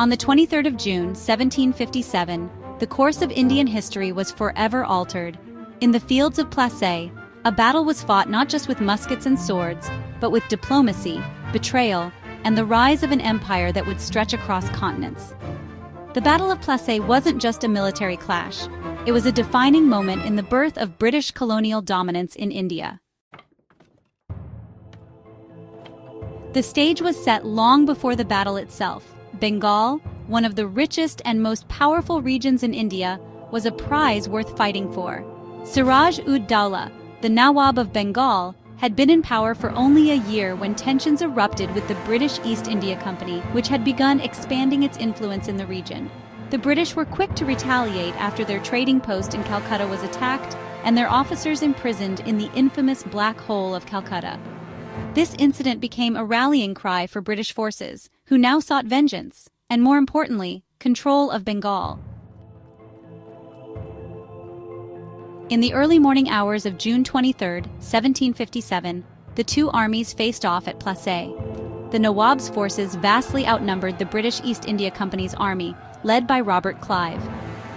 On the 23rd of June, 1757, the course of Indian history was forever altered. In the fields of Plassey, a battle was fought not just with muskets and swords, but with diplomacy, betrayal, and the rise of an empire that would stretch across continents. The Battle of Plassey wasn't just a military clash. It was a defining moment in the birth of British colonial dominance in India. The stage was set long before the battle itself. Bengal, one of the richest and most powerful regions in India, was a prize worth fighting for. Siraj-ud-Daulah, the Nawab of Bengal, had been in power for only a year when tensions erupted with the British East India Company, which had begun expanding its influence in the region. The British were quick to retaliate after their trading post in Calcutta was attacked and their officers imprisoned in the infamous Black Hole of Calcutta. This incident became a rallying cry for British forces, who now sought vengeance, and more importantly, control of Bengal. In the early morning hours of June 23, 1757, the two armies faced off at Plassey. The Nawab's forces vastly outnumbered the British East India Company's army, led by Robert Clive.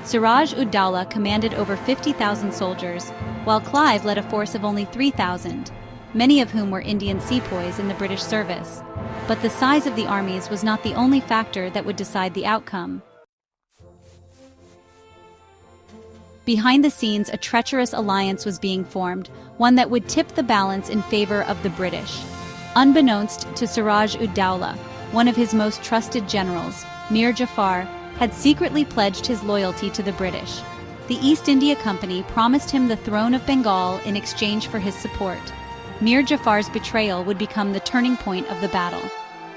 Siraj-ud-Daulah commanded over 50,000 soldiers, while Clive led a force of only 3,000, many of whom were Indian sepoys in the British service. But the size of the armies was not the only factor that would decide the outcome. Behind the scenes, a treacherous alliance was being formed, one that would tip the balance in favor of the British. Unbeknownst to Siraj-ud-Daulah, one of his most trusted generals, Mir Jafar, had secretly pledged his loyalty to the British. The East India Company promised him the throne of Bengal in exchange for his support. Mir Jafar's betrayal would become the turning point of the battle.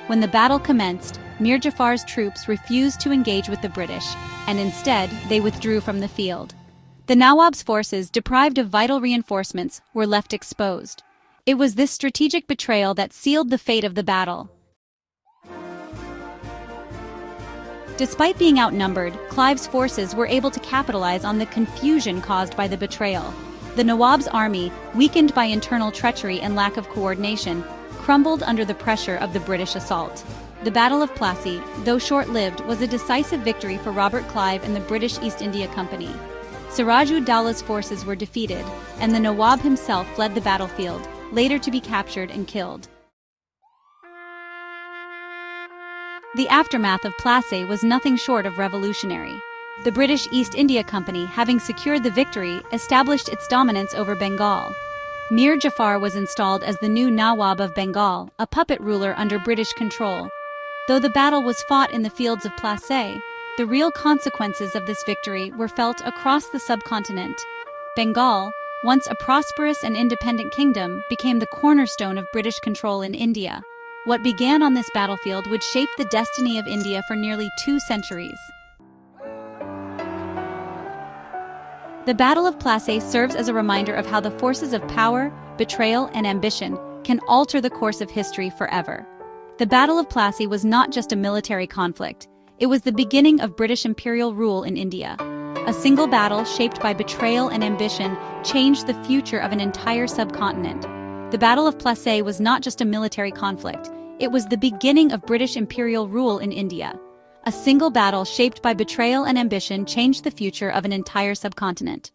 When the battle commenced, Mir Jafar's troops refused to engage with the British, and instead they withdrew from the field. The Nawab's forces, deprived of vital reinforcements, were left exposed. It was this strategic betrayal that sealed the fate of the battle. Despite being outnumbered, Clive's forces were able to capitalize on the confusion caused by the betrayal. The Nawab's army, weakened by internal treachery and lack of coordination, crumbled under the pressure of the British assault. The Battle of Plassey, though short-lived, was a decisive victory for Robert Clive and the British East India Company. Siraj-ud-Daulah's forces were defeated, and the Nawab himself fled the battlefield, later to be captured and killed. The aftermath of Plassey was nothing short of revolutionary. The British East India Company, having secured the victory, established its dominance over Bengal. Mir Jafar was installed as the new Nawab of Bengal, a puppet ruler under British control. Though the battle was fought in the fields of Plassey, the real consequences of this victory were felt across the subcontinent. Bengal, once a prosperous and independent kingdom, became the cornerstone of British control in India. What began on this battlefield would shape the destiny of India for nearly 2 centuries. The Battle of Plassey serves as a reminder of how the forces of power, betrayal, and ambition can alter the course of history forever. The Battle of Plassey was not just a military conflict. It was the beginning of British imperial rule in India. A single battle shaped by betrayal and ambition changed the future of an entire subcontinent. The Battle of Plassey was not just a military conflict. It was the beginning of British imperial rule in India. A single battle shaped by betrayal and ambition changed the future of an entire subcontinent.